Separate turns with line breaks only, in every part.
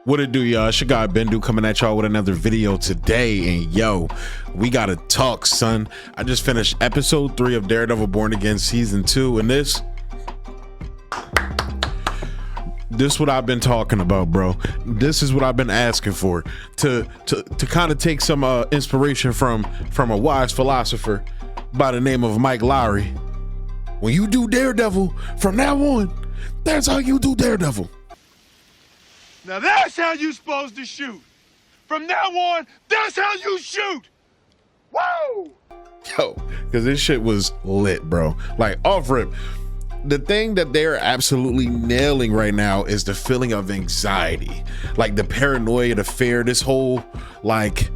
What it do, y'all? It's your guy Bendu coming at y'all with another video today. And yo, we gotta talk, son. I just finished episode 3 of Daredevil Born Again season 2, and this what I've been talking about, bro. This is what I've been asking for, to kind of take some inspiration from a wise philosopher by the name of Mike Lowry. When you do Daredevil, from now on, that's how you do Daredevil.
Now that's how you supposed to shoot. From now on, that's how you shoot. Whoa!
Yo, because this shit was lit, bro. Like, off rip. The thing that they're absolutely nailing right now is the feeling of anxiety. Like the paranoia, the fear, this whole, like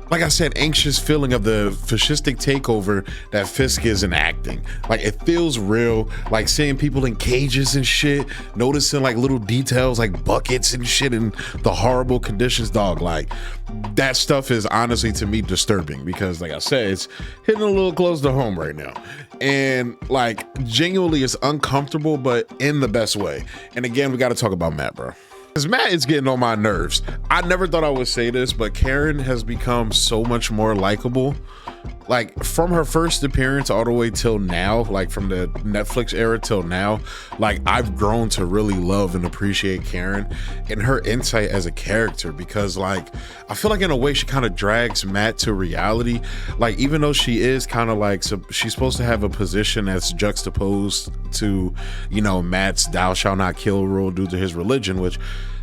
I said, anxious feeling of the fascistic takeover that Fisk is enacting. Like, it feels real, like seeing people in cages and shit, noticing like little details like buckets and shit and the horrible conditions, dog. Like, that stuff is honestly, to me, disturbing because, like I said, it's hitting a little close to home right now. And like, genuinely, it's uncomfortable, but in the best way. And again, we got to talk about Matt, bro. Because Matt is getting on my nerves. I never thought I would say this, but Karen has become so much more likable. Like, from her first appearance all the way till now, like from the Netflix era till now, like, I've grown to really love and appreciate Karen and her insight as a character, because like, I feel like in a way she kind of drags Matt to reality. Like, even though she is kind of like, so she's supposed to have a position that's juxtaposed to, you know, Matt's thou shalt not kill rule due to his religion, which,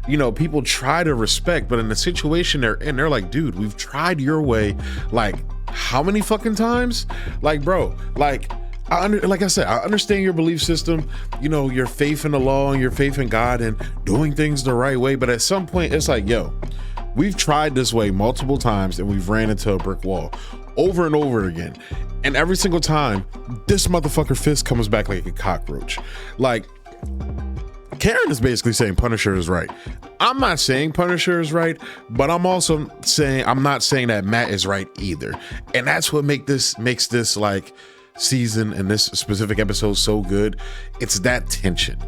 you know, people try to respect, but in the situation they're in, they're like, dude, we've tried your way like how many fucking times? Like, bro, like, like I said, I understand your belief system, you know, your faith in the law and your faith in God and doing things the right way, but at some point it's like, yo, we've tried this way multiple times and we've ran into a brick wall over and over again, and every single time this motherfucker Fisk comes back like a cockroach. Like, Karen is basically saying Punisher is right. I'm not saying Punisher is right, but I'm also saying, I'm not saying that Matt is right either. And that's what makes this like season and this specific episode so good. It's that tension.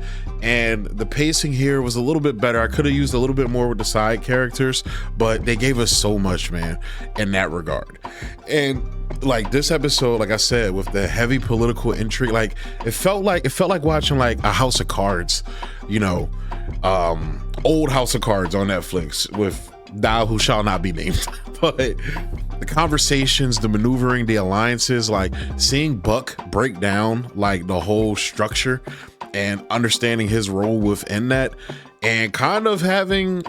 And the pacing here was a little bit better. I could have used a little bit more with the side characters, but they gave us so much, man, in that regard. And like, this episode, like I said, with the heavy political intrigue, like it felt like watching like a House of Cards, you know, old House of Cards on Netflix with thou who shall not be named. But the conversations, the maneuvering, the alliances, like seeing Buck break down like the whole structure and understanding his role within that, and kind of having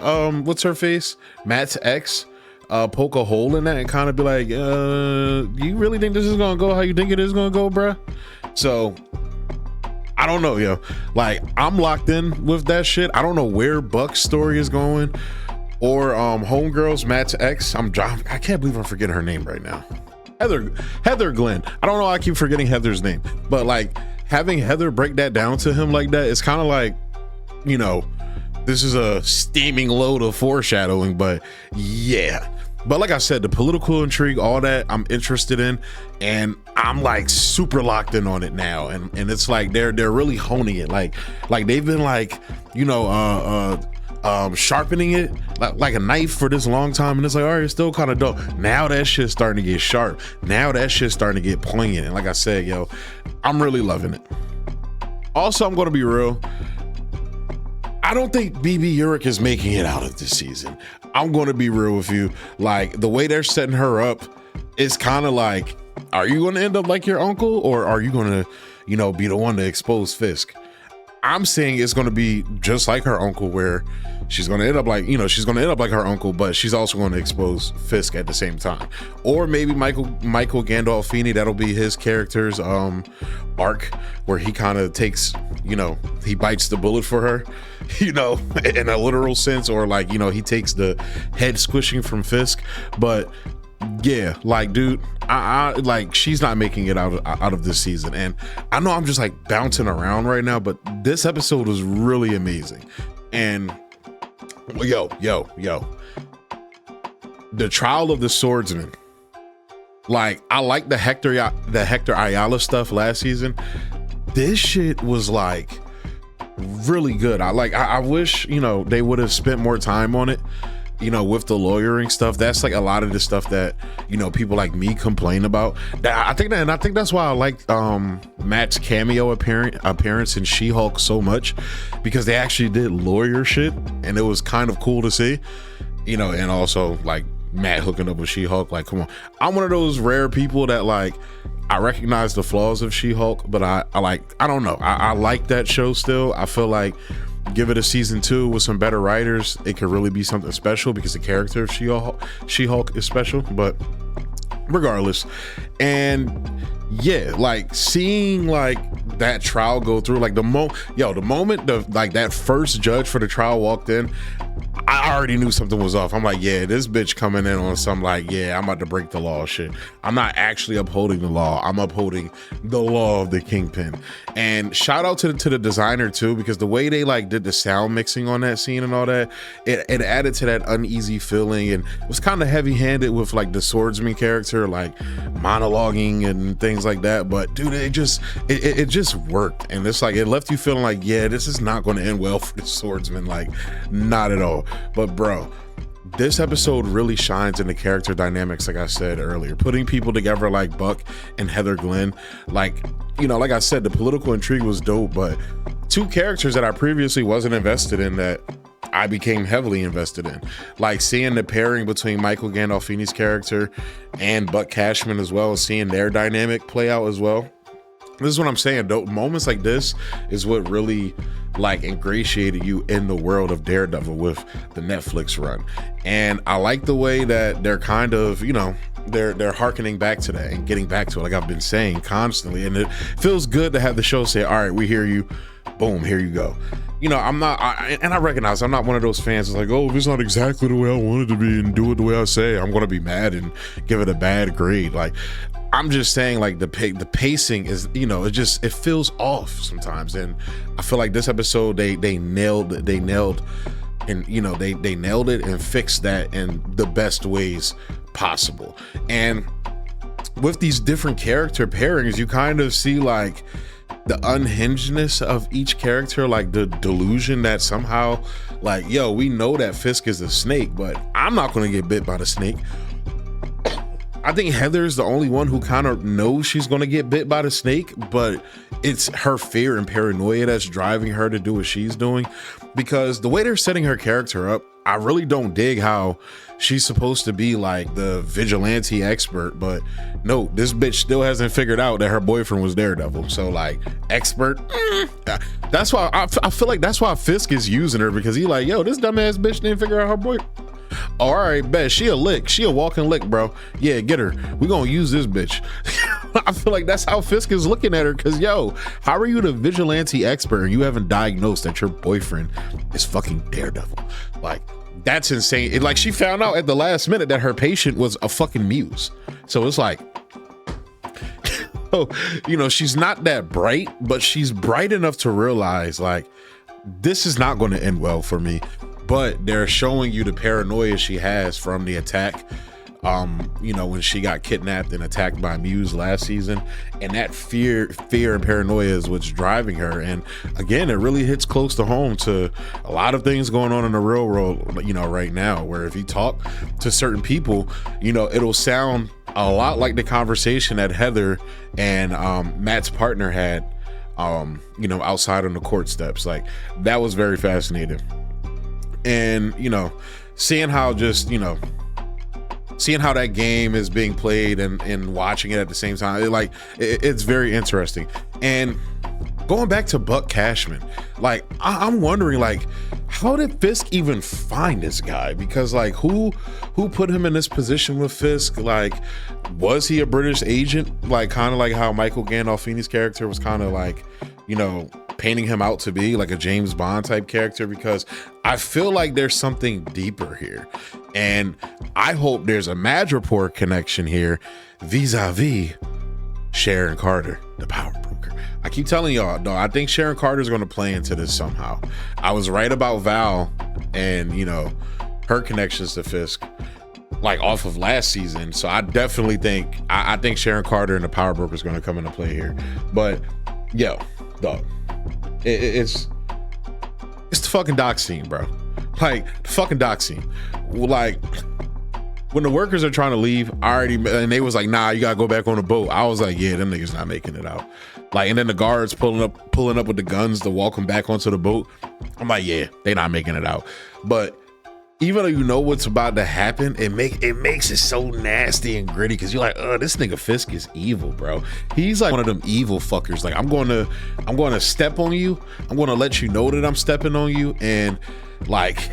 what's her face, Matt's ex, poke a hole in that and kind of be like, you really think this is gonna go how you think it is gonna go, bruh? So I don't know, yo. Like, I'm locked in with that shit. I don't know where Buck's story is going, or homegirls, Matt's ex. I can't believe I'm forgetting her name right now. Heather Glenn. I don't know why I keep forgetting Heather's name, but like, having Heather break that down to him like that, it's kind of like, you know, this is a steaming load of foreshadowing. But yeah, but like I said, the political intrigue, all that I'm interested in, and I'm like super locked in on it now. And it's like they're really honing it. Like they've been like, you know, sharpening it like a knife for this long time, and it's like, all right, it's still kind of dope. Now that shit's starting to get sharp. Now that shit's starting to get poignant. And like I said, yo, I'm really loving it. Also, I'm going to be real. I don't think BB Urick is making it out of this season. I'm going to be real with you. Like, the way they're setting her up is kind of like, are you going to end up like your uncle, or are you going to, you know, be the one to expose Fisk? I'm saying it's going to be just like her uncle, where she's going to end up like, you know, she's going to end up like her uncle, but she's also going to expose Fisk at the same time. Or maybe Michael Gandolfini, that'll be his character's arc, where he kind of takes, you know, he bites the bullet for her, you know, in a literal sense, or like, you know, he takes the head squishing from Fisk. But yeah, like, dude, I like, she's not making it out of this season. And I know I'm just like bouncing around right now, but this episode was really amazing. And yo, the trial of the swordsman. Like, I like the Hector Ayala stuff last season. This shit was like, really good. I wish, you know, they would have spent more time on it, you know, with the lawyering stuff. That's like a lot of the stuff that, you know, people like me complain about. I think that's why I like Matt's cameo appearance in She-Hulk so much, because they actually did lawyer shit and it was kind of cool to see, you know. And also like Matt hooking up with She-Hulk, like, come on. I'm one of those rare people that like, I recognize the flaws of She-Hulk, but I don't know. I like that show still. I feel like give it a season 2 with some better writers, it could really be something special, because the character of She-Hulk is special. But regardless, and yeah, like seeing like that trial go through, like the moment like that first judge for the trial walked in, I already knew something was off. I'm like, yeah, this bitch coming in on some like, yeah, I'm about to break the law shit. I'm not actually upholding the law. I'm upholding the law of the Kingpin. And shout out to the designer too, because the way they like did the sound mixing on that scene and all that, it added to that uneasy feeling, and it was kind of heavy handed with like the swordsman character like monologuing and things like that. But dude, it just worked, and it's like it left you feeling like, yeah, this is not going to end well for the swordsman, like not at all. But bro, this episode really shines in the character dynamics, like I said earlier, putting people together like Buck and Heather Glenn. Like, you know, like I said, the political intrigue was dope, but 2 characters that I previously wasn't invested in that I became heavily invested in, like seeing the pairing between Michael Gandolfini's character and Buck Cashman as well, and seeing their dynamic play out as well. This is what I'm saying, though. Moments like this is what really like ingratiated you in the world of Daredevil with the Netflix run. And I like the way that they're kind of, you know, they're hearkening back to that and getting back to it, like I've been saying constantly. And it feels good to have the show say, all right, we hear you, boom, here you go. You know, I recognize I'm not one of those fans that's like, oh, if it's not exactly the way I want it to be and do it the way I say, I'm gonna be mad and give it a bad grade. Like, I'm just saying, like, the pacing is, you know, it feels off sometimes. And I feel like this episode they nailed and, you know, they nailed it and fixed that in the best ways possible. And with these different character pairings, you kind of see like the unhingedness of each character, like the delusion that somehow, like, yo, we know that Fisk is a snake, but I'm not gonna get bit by the snake. I think Heather's the only one who kind of knows she's going to get bit by the snake, but it's her fear and paranoia that's driving her to do what she's doing. Because the way they're setting her character up, I really don't dig how she's supposed to be like the vigilante expert, but no, this bitch still hasn't figured out that her boyfriend was Daredevil. So like, expert, that's why I feel like that's why Fisk is using her, because he like, yo, this dumbass bitch didn't figure out her boyfriend. All right, bet she a lick. She a walking lick, bro. Yeah, get her. We gonna use this bitch. I feel like that's how Fisk is looking at her, because yo, how are you the vigilante expert and you haven't diagnosed that your boyfriend is fucking Daredevil? Like, that's insane. Like, she found out at the last minute that her patient was a fucking muse. So it's like, oh, you know, she's not that bright, but she's bright enough to realize like, this is not going to end well for me. But they're showing you the paranoia she has from the attack, you know, when she got kidnapped and attacked by Muse last season, and that fear and paranoia is what's driving her. And again, it really hits close to home to a lot of things going on in the real world, you know, right now, where if you talk to certain people, you know, it'll sound a lot like the conversation that Heather and Matt's partner had, you know, outside on the court steps. Like, that was very fascinating. And, you know, seeing how that game is being played and watching it at the same time, it's very interesting. And going back to Buck Cashman, like, I'm wondering, like, how did Fisk even find this guy? Because like, who put him in this position with Fisk? Like, was he a British agent? Like, kind of like how Michael Gandolfini's character was kind of like, you know, painting him out to be like a James Bond type character, because I feel like there's something deeper here. And I hope there's a Madripoor connection here vis-a-vis Sharon Carter, the power broker. I keep telling y'all, though, I think Sharon Carter is going to play into this somehow. I was right about Val and, you know, her connections to Fisk, like off of last season. So I definitely think, I think Sharon Carter and the power broker is going to come into play here. But yo, dog, it's the fucking dock scene, bro. Like the fucking dock scene. Like when the workers are trying to leave, and they was like, nah, you gotta go back on the boat. I was like, yeah, them niggas not making it out. Like, and then the guards pulling up with the guns to walk them back onto the boat. I'm like, yeah, they not making it out. But even though you know what's about to happen, it makes it so nasty and gritty because you're like, this nigga Fisk is evil, bro. He's like one of them evil fuckers. Like, I'm going to step on you. I'm going to let you know that I'm stepping on you, and like,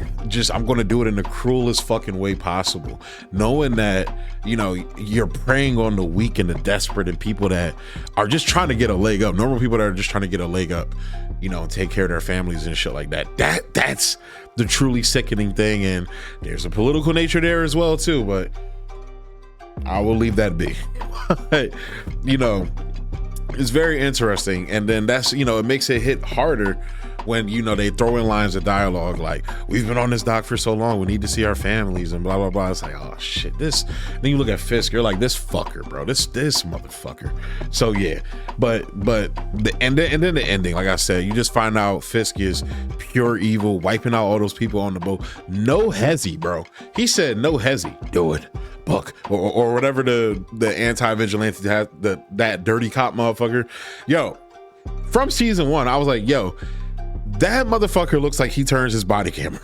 I'm going to do it in the cruelest fucking way possible, knowing that, you know, you're preying on the weak and the desperate and people that are just trying to get a leg up. Normal people that are just trying to get a leg up, you know, and take care of their families and shit like that. That's the truly sickening thing. And there's a political nature there as well too, but I will leave that be. You know, it's very interesting. And then that's, you know, it makes it hit harder when, you know, they throw in lines of dialogue like, we've been on this dock for so long, we need to see our families and blah blah blah. It's like, oh shit, this. Then you look at Fisk, you're like, this fucker, bro, this motherfucker. So yeah, but and then the ending, like I said, you just find out Fisk is pure evil, wiping out all those people on the boat. No hezzy, bro. He said no hezzy, do it, Buck, or whatever the anti-vigilante has, that dirty cop motherfucker. Yo, from season 1, I was like, yo, that motherfucker looks like he turns his body camera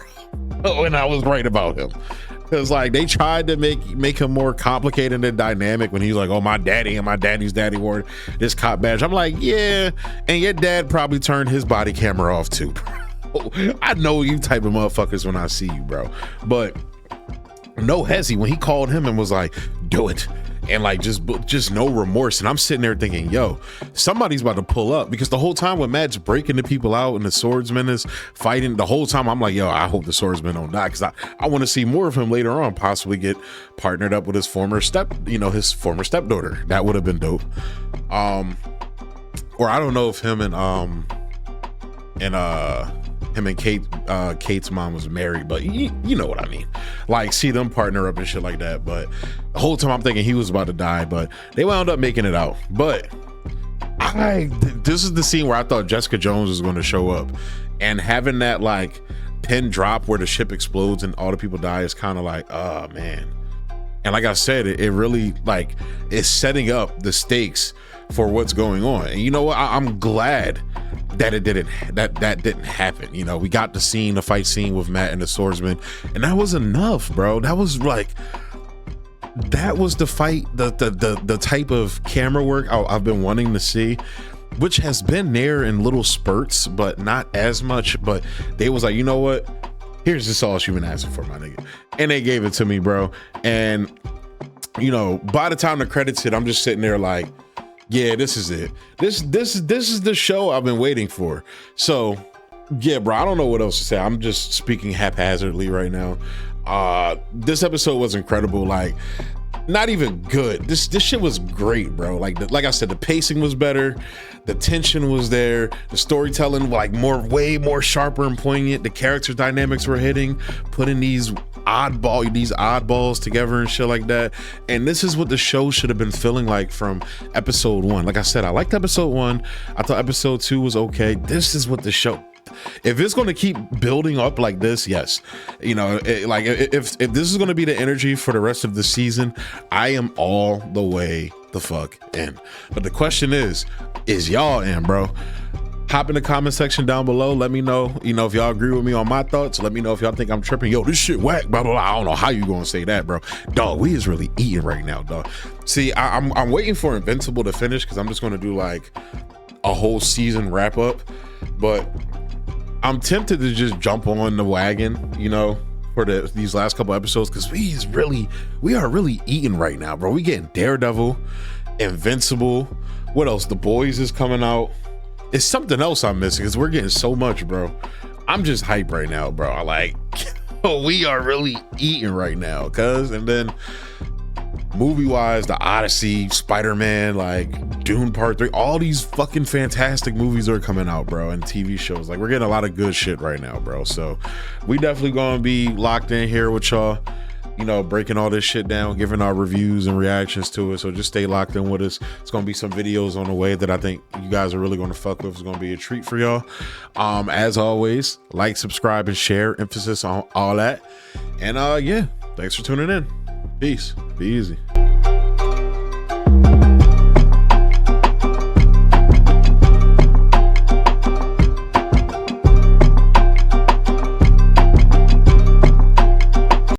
when I was right about him. Because like they tried to make him more complicated and dynamic when he's like, oh, my daddy and my daddy's daddy wore this cop badge. I'm like, yeah, and your dad probably turned his body camera off too. I know you type of motherfuckers when I see you, bro. But no hezzy when he called him and was like, do it. And like just no remorse. And I'm sitting there thinking, yo, somebody's about to pull up, because the whole time when Matt's breaking the people out and the swordsman is fighting, the whole time I'm like, yo, I hope the swordsman don't die, because I want to see more of him later on, possibly get partnered up with his former stepdaughter. That would have been dope. Or I don't know if him and Kate's mom was married, but you know what I mean. Like, see them partner up and shit like that. But the whole time I'm thinking he was about to die, but they wound up making it out. But this is the scene where I thought Jessica Jones was going to show up, and having that like pin drop where the ship explodes and all the people die is kind of like, oh man. And like I said, it really like is setting up the stakes for what's going on. And you know what? I'm glad that that didn't happen. You know, we got the fight scene with Matt and the swordsman, and that was enough, bro. That was the fight, the type of camera work I've been wanting to see, which has been there in little spurts, but not as much. But they was like, you know what? Here's the sauce you've been asking for, my nigga. And they gave it to me, bro. And you know, by the time the credits hit, I'm just sitting there like, yeah, this is it. This is the show I've been waiting for. So yeah, bro, I don't know what else to say. I'm just speaking haphazardly right now. This episode was incredible. Like, not even good. This shit was great, bro. Like I said, the pacing was better, the tension was there, the storytelling like way more sharper and poignant. The character dynamics were hitting, putting these oddballs together and shit like that. And this is what the show should have been feeling like from episode 1. Like I said, I liked episode 1. I thought episode 2 was okay. This is what the show, if it's going to keep building up like this, yes, you know, if this is going to be the energy for the rest of the season, I am all the way the fuck in. But the question is y'all in, bro? Hop in the comment section down below. Let me know, you know, if y'all agree with me on my thoughts. Let me know if y'all think I'm tripping. Yo, this shit whack, blah, blah, blah. I don't know how you gonna say that, bro. Dog, we is really eating right now, dog. See, I'm waiting for Invincible to finish, because I'm just gonna do like a whole season wrap up. But I'm tempted to just jump on the wagon, you know, for these last couple episodes, because we are really eating right now, bro. We getting Daredevil, Invincible. What else? The Boys is coming out. It's something else I'm missing, because we're getting so much, bro. I'm just hyped right now, bro. I like, we are really eating right now, cuz. And then movie wise, The Odyssey, Spider-Man, like Dune Part 3, all these fucking fantastic movies are coming out, bro, and TV shows. Like, we're getting a lot of good shit right now, bro. So we definitely gonna be locked in here with y'all. you know, breaking all this shit down, giving our reviews and reactions to it. So just stay locked in with us. It's gonna be some videos on the way that I think you guys are really gonna fuck with. It's gonna be a treat for y'all. As always, like, subscribe, and share. Emphasis on all that. And yeah, thanks for tuning in. Peace. Be easy.